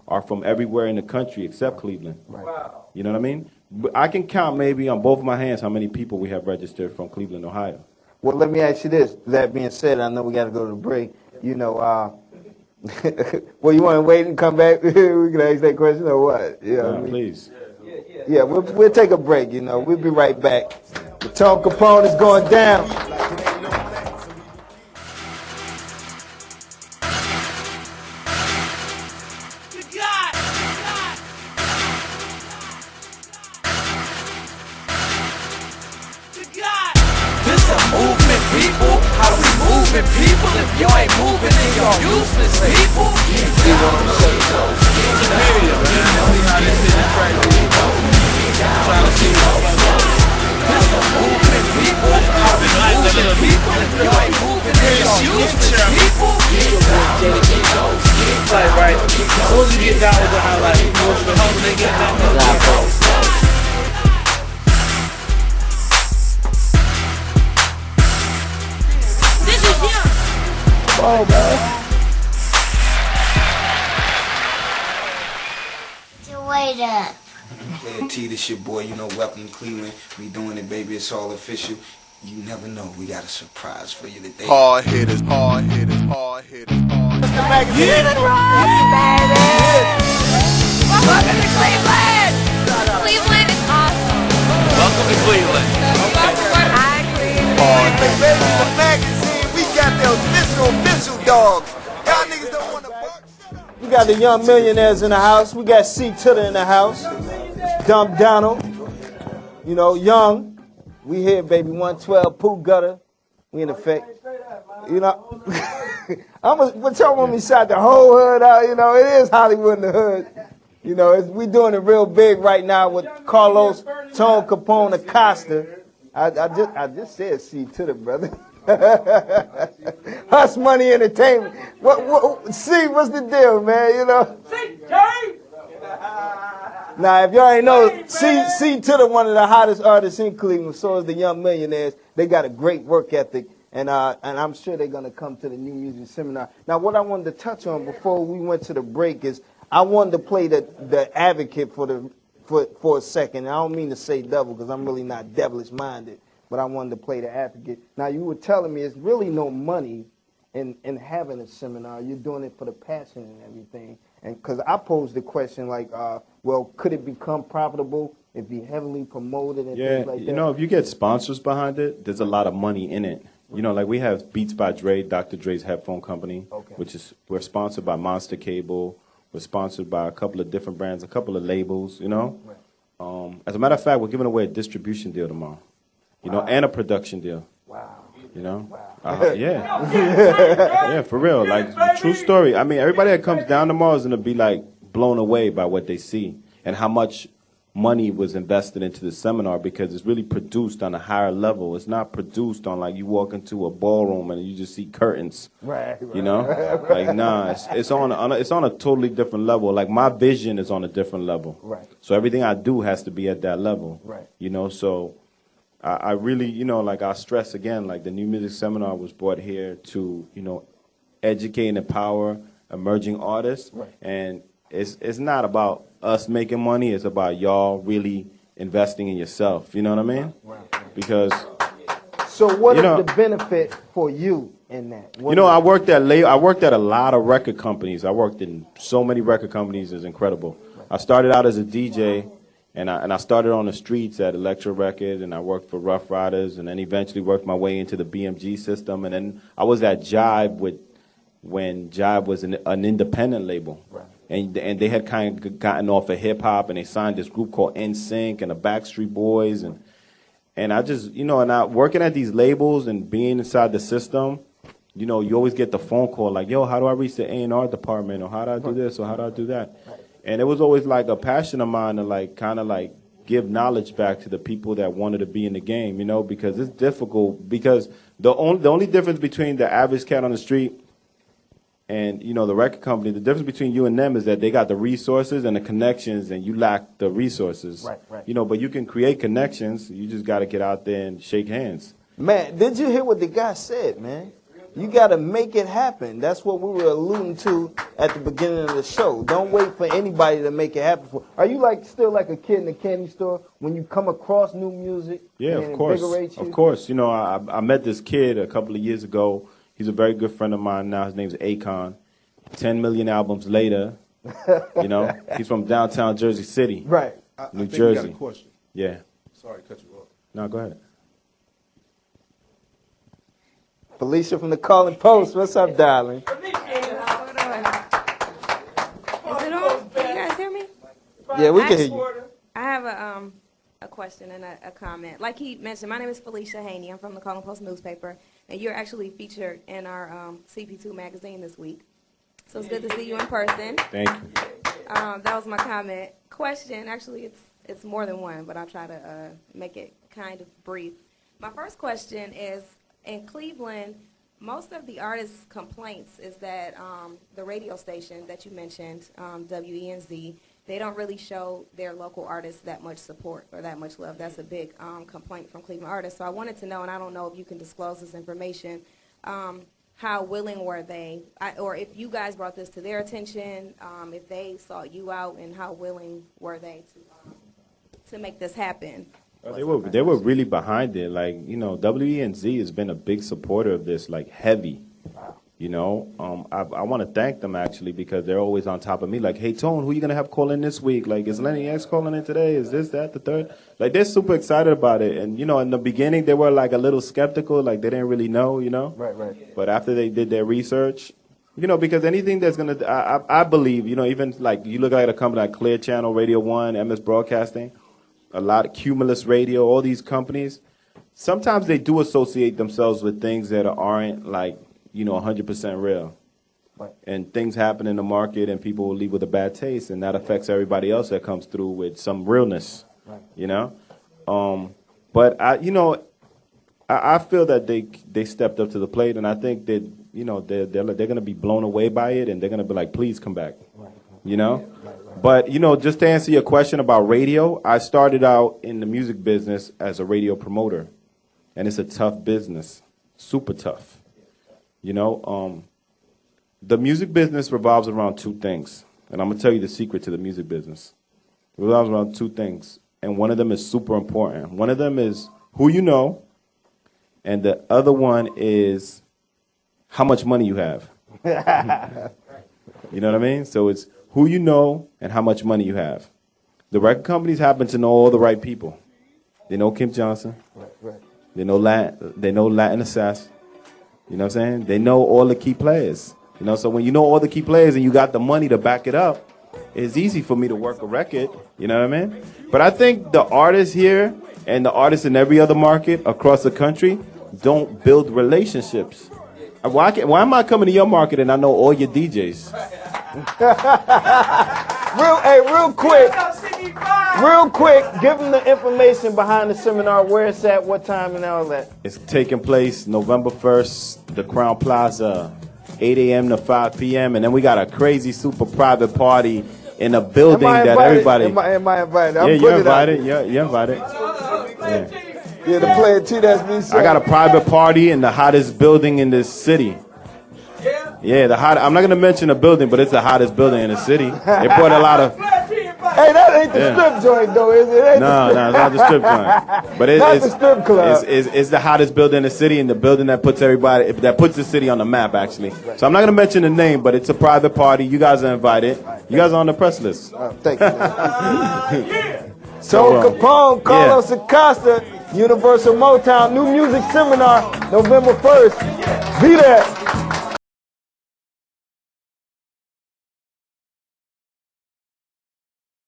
are from everywhere in the country except Cleveland. Right. You know what I mean? I can count maybe on both of my hands how many people we have registered from Cleveland, Ohio. Well, let me ask you this. That being said, I know we got to go to the break. You know, well, you want to wait and come back? We can ask that question or what? Yeah, No, please. Yeah, we'll take a break. You know, we'll be right back. The Tone Capone is going down. People, if you ain't moving, then y'all useless people. We want to show you those. This a movement, people. How we moving people, if you ain't moving, then y'all useless people. Like, right, as soon as you get down with the highlight, you know the home they get down. Oh, man. Wait up. Playa T, this your boy, you know, welcome to Cleveland. We doing it, baby, it's all official. You never know, we got a surprise for you today. Hard hitters, hard hitters, hard hitters, hard hitters. Get it right, baby! Welcome to Cleveland! Cleveland is awesome. Welcome to Cleveland. Hi, Cleveland. Hard hitters, Baby, hard the magazine, we got the official dogs. Y'all niggas don't want to buck. We got the young millionaires in the house. We got C Tutter in the house. Dumb Donald. You know, young. We here, baby. 112 Pooh Gutter. We in effect. You know, but y'all want me to shout the whole hood out. You know, it is Hollywood in the hood. You know, we doing it real big right now with Carlos Tone Capone Acosta. I just said C Tutter, brother. Hush Money Entertainment. See, what's the deal, man? You know. Now, if y'all ain't know, C Tutter, one of the hottest artists in Cleveland. So is the Young Millionaires. They got a great work ethic, and I'm sure they're gonna come to the new music seminar. Now, what I wanted to touch on before we went to the break is I wanted to play the advocate for a second. I don't mean to say devil because I'm really not devilish minded. But I wanted to play the advocate. Now, you were telling me it's really no money in having a seminar. You're doing it for the passion and everything. And because I posed the question like, well, could it become profitable if you heavily promoted and things like that? You know, if you get sponsors behind it, there's a lot of money in it. You know, like we have Beats by Dre, Dr. Dre's headphone company, we're sponsored by Monster Cable. We're sponsored by a couple of different brands, a couple of labels, you know. Right. As a matter of fact, we're giving away a distribution deal tomorrow. You know, and a production deal. Wow. You know? Wow. Yeah. Yeah, for real. Like, true story. I mean, everybody that comes down tomorrow is going to be, like, blown away by what they see and how much money was invested into the seminar because it's really produced on a higher level. It's not produced on, like, you walk into a ballroom and you just see curtains. Right. You know? Like, nah, it's on a totally different level. Like, my vision is on a different level. Right. So everything I do has to be at that level. Right. You know, so I really, you know, like I stress again, like the New Music Seminar was brought here to, you know, educate and empower emerging artists. Right. And it's not about us making money. It's about y'all really investing in yourself. You know what I mean? Right. Because. So what is the benefit for you in that? You know, I worked at a lot of record companies. I worked in so many record companies. It's incredible. Right. I started out as a DJ. And I started on the streets at Electra Records, and I worked for Rough Riders, and then eventually worked my way into the BMG system. And then I was at Jive when Jive was an independent label. Right. And they had kind of gotten off of hip-hop, and they signed this group called NSYNC and the Backstreet Boys. And I just, you know, and I working at these labels and being inside the system, you know, you always get the phone call like, yo, how do I reach the A&R department? Or how do I do this? Or how do I do that? Right. And it was always like a passion of mine to like kind of like give knowledge back to the people that wanted to be in the game, you know, because it's difficult. Because the only difference between the average cat on the street and, you know, the record company, the difference between you and them is that they got the resources and the connections and you lack the resources. Right, right. You know, but you can create connections. You just got to get out there and shake hands. Man, did you hear what the guy said, man? You got to make it happen. That's what we were alluding to at the beginning of the show. Don't wait for anybody to make it happen. Are you still like a kid in a candy store when you come across new music? Yeah, and of it course. invigorates you? Of course. You know, I met this kid a couple of years ago. He's a very good friend of mine now. His name's Akon. 10 million albums later, you know, he's from downtown Jersey City. Right. New I think Jersey. You got a question. Yeah. Sorry to cut you off. No, go ahead. Felicia from the Calling Post. What's up, darling? Is it on? Can you guys hear me? Yeah, we can hear you. I have a question and a comment. Like he mentioned, my name is Felicia Haney. I'm from the Calling Post newspaper, and you're actually featured in our CP2 magazine this week. So it's good to see you in person. Thank you. That was my comment. Question, actually, it's more than one, but I'll try to make it kind of brief. My first question is, in Cleveland, most of the artists' complaints is that the radio station that you mentioned, WENZ, they don't really show their local artists that much support or that much love. That's a big complaint from Cleveland artists. So I wanted to know, and I don't know if you can disclose this information, how willing were they, or if you guys brought this to their attention, if they sought you out, and how willing were they to make this happen? They were really behind it. Like, you know, WENZ has been a big supporter of this, like heavy. You know, I want to thank them actually because they're always on top of me. Like, hey Tone, who you gonna have call in this week? Like, is Lenny X calling in today? Is this, that, the third? Like, they're super excited about it. And you know, in the beginning they were like a little skeptical, like they didn't really know, you know. Right. But after they did their research, you know, because anything that's gonna, I believe, you know, even like you look at a company like Clear Channel, Radio One, MS Broadcasting, a lot of Cumulus Radio, all these companies, sometimes they do associate themselves with things that aren't like, you know, 100% real. Right. And things happen in the market and people will leave with a bad taste, and that affects everybody else that comes through with some realness, Right. you know? But I feel that they stepped up to the plate, and I think that, you know, they're going to be blown away by it, and they're going to be like, please come back, you know? But, you know, just to answer your question about radio, I started out in the music business as a radio promoter, and it's a tough business, super tough. You know, the music business revolves around two things, and I'm going to tell you the secret to the music business. It revolves around two things, and one of them is super important. One of them is who you know, and the other one is how much money you have. You know what I mean? So it's who you know and how much money you have. The record companies happen to know all the right people. They know Kim Johnson. Right. They know Latin Assassin. You know what I'm saying? They know all the key players. You know, so when you know all the key players and you got the money to back it up, it's easy for me to work a record. You know what I mean? But I think the artists here and the artists in every other market across the country don't build relationships. Why am I coming to your market and I know all your DJs? Real quick, give them the information behind the seminar, where it's at, what time, and all that. It's taking place November 1st, the Crown Plaza, 8 a.m. to 5 p.m. And then we got a crazy super private party in a building that everybody... Am I invited? Yeah, you're invited. You're invited. Yeah, the Playa T, that's me. I got a private party in the hottest building in this city. Yeah, I'm not going to mention the building, but it's the hottest building in the city. They brought a lot of... Hey, that ain't the strip joint, though, is it? No, it's not the strip joint. But Not the strip club. It's the hottest building in the city, and the building that puts the city on the map, actually. So I'm not going to mention the name, but it's a private party. You guys are invited. You guys are on the press list. Thank you. So Capone, Carlos Acosta, Universal Motown New Music Seminar, November 1st. Be there.